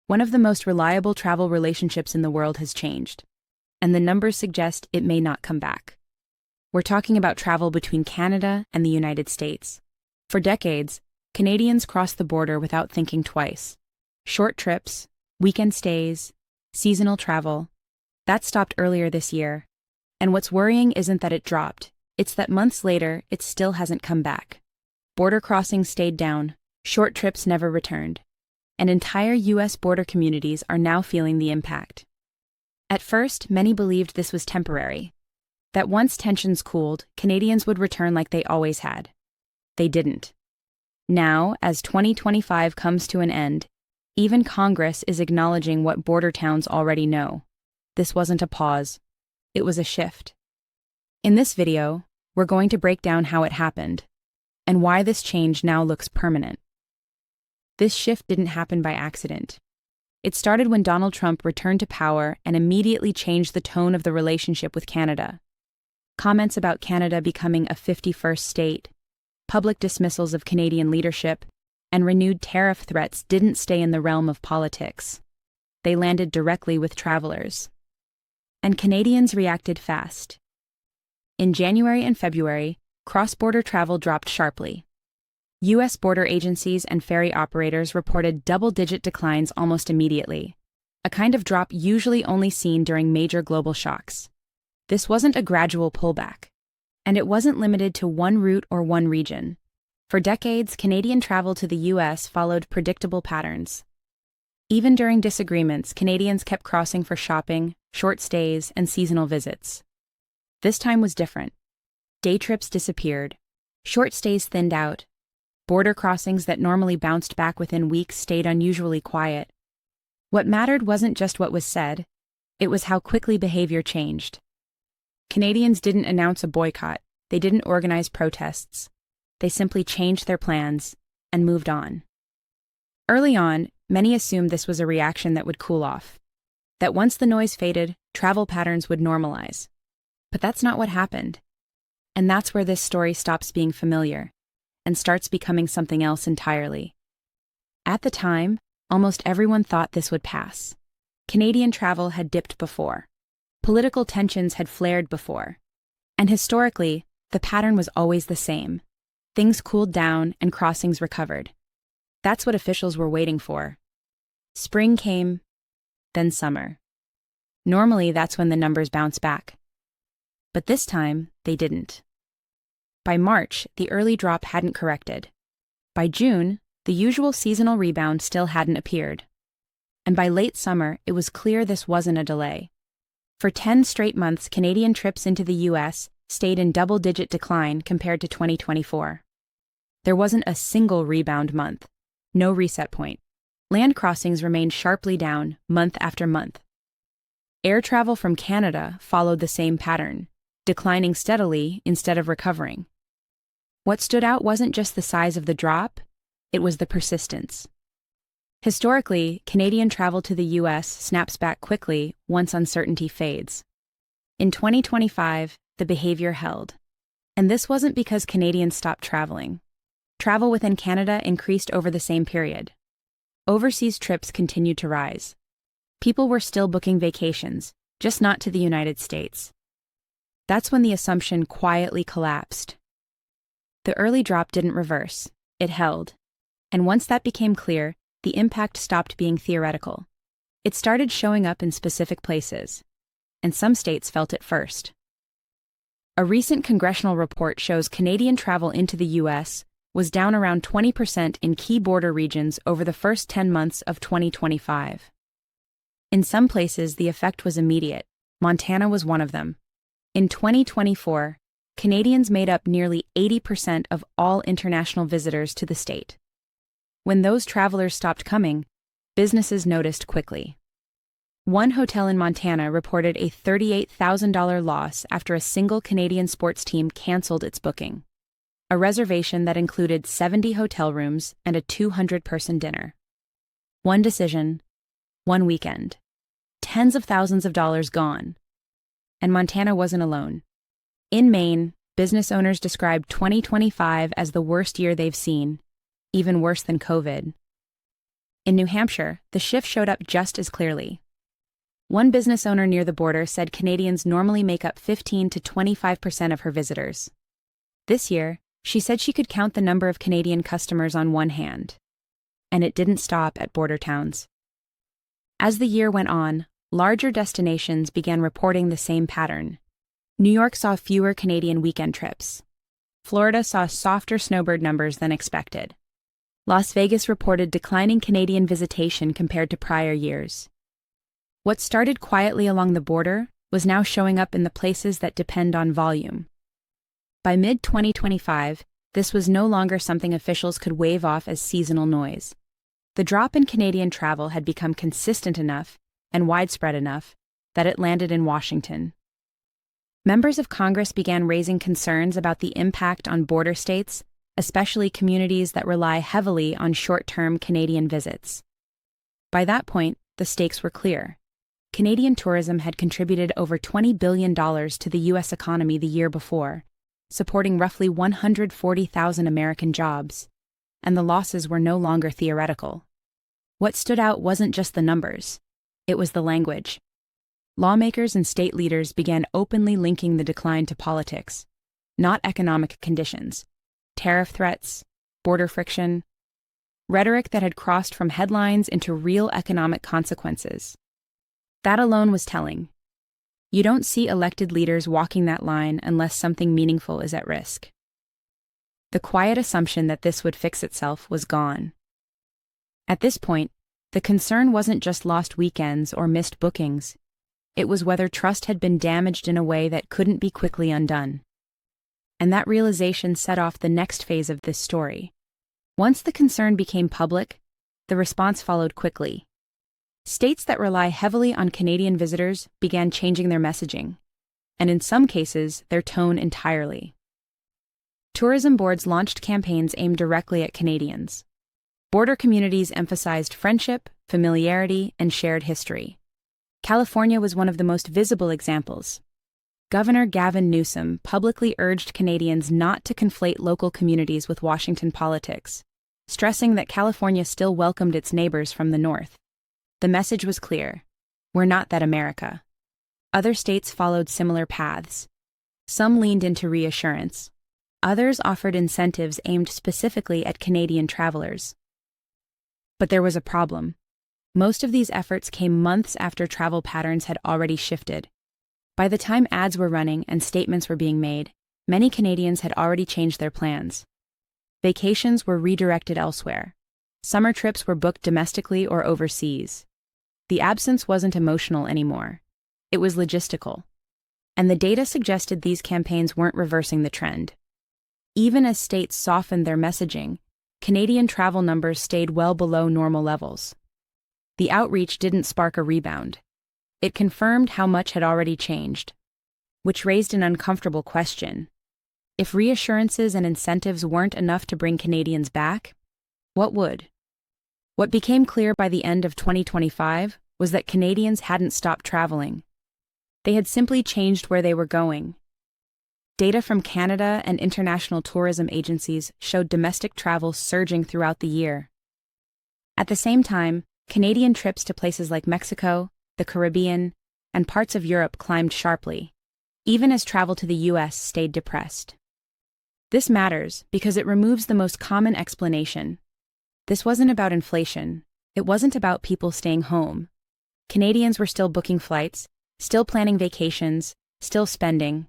One of the most reliable travel relationships in the world has changed, and the numbers suggest it may not come back. We're talking about travel between Canada and the United States. For decades, Canadians crossed the border without thinking twice. Short trips, weekend stays, seasonal travel. That stopped earlier this year. And what's worrying isn't that it dropped, it's that months later, it still hasn't come back. Border crossings stayed down, short trips never returned, and entire U.S. border communities are now feeling the impact. At first, many believed this was temporary, that once tensions cooled, Canadians would return like they always had. They didn't. Now, as 2025 comes to an end, even Congress is acknowledging what border towns already know. This wasn't a pause. It was a shift. In this video, we're going to break down how it happened and why this change now looks permanent. This shift didn't happen by accident. It started when Donald Trump returned to power and immediately changed the tone of the relationship with Canada. Comments about Canada becoming a 51st state, public dismissals of Canadian leadership, and renewed tariff threats didn't stay in the realm of politics. They landed directly with travelers. And Canadians reacted fast. In January and February, cross-border travel dropped sharply. U.S. border agencies and ferry operators reported double-digit declines almost immediately, a kind of drop usually only seen during major global shocks. This wasn't a gradual pullback, and it wasn't limited to one route or one region. For decades, Canadian travel to the U.S. followed predictable patterns. Even during disagreements, Canadians kept crossing for shopping, short stays, and seasonal visits. This time was different. Day trips disappeared, short stays thinned out, border crossings that normally bounced back within weeks stayed unusually quiet. What mattered wasn't just what was said, it was how quickly behavior changed. Canadians didn't announce a boycott, they didn't organize protests. They simply changed their plans and moved on. Early on, many assumed this was a reaction that would cool off, that once the noise faded, travel patterns would normalize. But that's not what happened. And that's where this story stops being familiar and starts becoming something else entirely. At the time, almost everyone thought this would pass. Canadian travel had dipped before. Political tensions had flared before. And historically, the pattern was always the same. Things cooled down and crossings recovered. That's what officials were waiting for. Spring came, then summer. Normally, that's when the numbers bounce back. But this time, they didn't. By March, the early drop hadn't corrected. By June, the usual seasonal rebound still hadn't appeared. And by late summer, it was clear this wasn't a delay. For 10 straight months, Canadian trips into the U.S. stayed in double-digit decline compared to 2024. There wasn't a single rebound month, no reset point. Land crossings remained sharply down month after month. Air travel from Canada followed the same pattern, declining steadily instead of recovering. What stood out wasn't just the size of the drop, it was the persistence. Historically, Canadian travel to the U.S. snaps back quickly once uncertainty fades. In 2025, the behavior held. And this wasn't because Canadians stopped traveling. Travel within Canada increased over the same period. Overseas trips continued to rise. People were still booking vacations, just not to the United States. That's when the assumption quietly collapsed. The early drop didn't reverse, it held. And once that became clear, the impact stopped being theoretical. It started showing up in specific places, and some states felt it first. A recent congressional report shows Canadian travel into the U.S. was down around 20% in key border regions over the first 10 months of 2025. In some places, the effect was immediate. Montana was one of them. In 2024, Canadians made up nearly 80% of all international visitors to the state. When those travelers stopped coming, businesses noticed quickly. One hotel in Montana reported a $38,000 loss after a single Canadian sports team canceled its booking, a reservation that included 70 hotel rooms and a 200-person dinner. One decision, one weekend. Tens of thousands of dollars gone. And Montana wasn't alone. In Maine, business owners described 2025 as the worst year they've seen, even worse than COVID. In New Hampshire, the shift showed up just as clearly. One business owner near the border said Canadians normally make up 15 to 25% of her visitors. This year, she said she could count the number of Canadian customers on one hand. And it didn't stop at border towns. As the year went on, larger destinations began reporting the same pattern. New York saw fewer Canadian weekend trips. Florida saw softer snowbird numbers than expected. Las Vegas reported declining Canadian visitation compared to prior years. What started quietly along the border was now showing up in the places that depend on volume. By mid-2025, this was no longer something officials could wave off as seasonal noise. The drop in Canadian travel had become consistent enough and widespread enough that it landed in Washington. Members of Congress began raising concerns about the impact on border states, especially communities that rely heavily on short-term Canadian visits. By that point, the stakes were clear. Canadian tourism had contributed over $20 billion to the U.S. economy the year before, supporting roughly 140,000 American jobs, and the losses were no longer theoretical. What stood out wasn't just the numbers, it was the language. Lawmakers and state leaders began openly linking the decline to politics, not economic conditions. Tariff threats, border friction, rhetoric that had crossed from headlines into real economic consequences. That alone was telling. You don't see elected leaders walking that line unless something meaningful is at risk. The quiet assumption that this would fix itself was gone. At this point, the concern wasn't just lost weekends or missed bookings. It was whether trust had been damaged in a way that couldn't be quickly undone. And that realization set off the next phase of this story. Once the concern became public, the response followed quickly. States that rely heavily on Canadian visitors began changing their messaging, and in some cases, their tone entirely. Tourism boards launched campaigns aimed directly at Canadians. Border communities emphasized friendship, familiarity, and shared history. California was one of the most visible examples. Governor Gavin Newsom publicly urged Canadians not to conflate local communities with Washington politics, stressing that California still welcomed its neighbors from the north. The message was clear: we're not that America. Other states followed similar paths. Some leaned into reassurance. Others offered incentives aimed specifically at Canadian travelers. But there was a problem. Most of these efforts came months after travel patterns had already shifted. By the time ads were running and statements were being made, many Canadians had already changed their plans. Vacations were redirected elsewhere. Summer trips were booked domestically or overseas. The absence wasn't emotional anymore. It was logistical. And the data suggested these campaigns weren't reversing the trend. Even as states softened their messaging, Canadian travel numbers stayed well below normal levels. The outreach didn't spark a rebound. It confirmed how much had already changed, which raised an uncomfortable question. If reassurances and incentives weren't enough to bring Canadians back, what would? What became clear by the end of 2025 was that Canadians hadn't stopped traveling. They had simply changed where they were going. Data from Canada and international tourism agencies showed domestic travel surging throughout the year. At the same time, Canadian trips to places like Mexico, the Caribbean, and parts of Europe climbed sharply, even as travel to the U.S. stayed depressed. This matters because it removes the most common explanation. This wasn't about inflation. It wasn't about people staying home. Canadians were still booking flights, still planning vacations, still spending.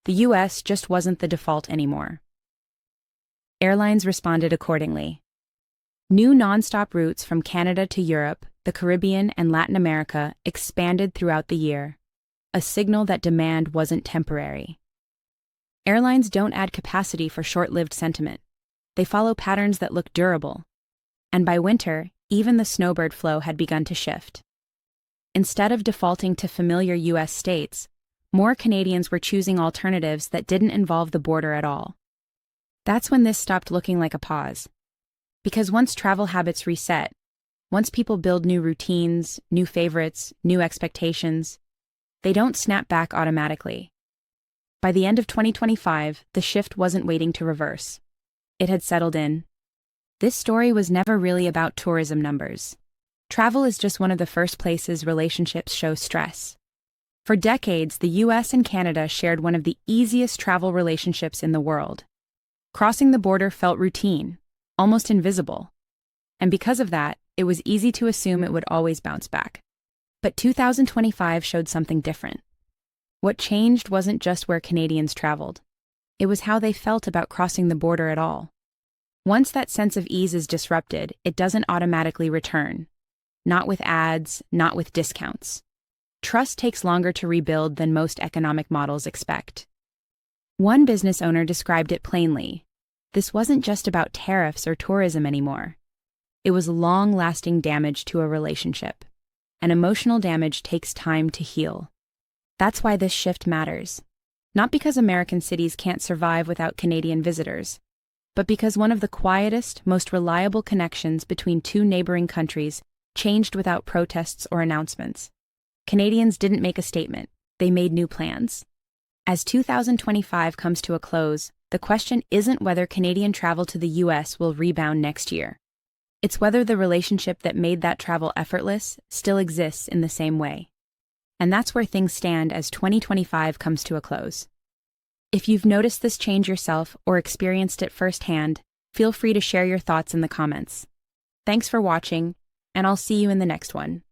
The U.S. just wasn't the default anymore. Airlines responded accordingly. New nonstop routes from Canada to Europe, the Caribbean, and Latin America expanded throughout the year, a signal that demand wasn't temporary. Airlines don't add capacity for short-lived sentiment. They follow patterns that look durable. And by winter, even the snowbird flow had begun to shift. Instead of defaulting to familiar U.S. states, more Canadians were choosing alternatives that didn't involve the border at all. That's when this stopped looking like a pause. Because once travel habits reset, once people build new routines, new favorites, new expectations, they don't snap back automatically. By the end of 2025, the shift wasn't waiting to reverse. It had settled in. This story was never really about tourism numbers. Travel is just one of the first places relationships show stress. For decades, the US and Canada shared one of the easiest travel relationships in the world. Crossing the border felt routine, almost invisible. And because of that, it was easy to assume it would always bounce back. But 2025 showed something different. What changed wasn't just where Canadians traveled. It was how they felt about crossing the border at all. Once that sense of ease is disrupted, it doesn't automatically return. Not with ads, not with discounts. Trust takes longer to rebuild than most economic models expect. One business owner described it plainly. This wasn't just about tariffs or tourism anymore. It was long-lasting damage to a relationship. And emotional damage takes time to heal. That's why this shift matters. Not because American cities can't survive without Canadian visitors, but because one of the quietest, most reliable connections between two neighboring countries changed without protests or announcements. Canadians didn't make a statement, they made new plans. As 2025 comes to a close, the question isn't whether Canadian travel to the US will rebound next year. It's whether the relationship that made that travel effortless still exists in the same way. And that's where things stand as 2025 comes to a close. If you've noticed this change yourself or experienced it firsthand, feel free to share your thoughts in the comments. Thanks for watching, and I'll see you in the next one.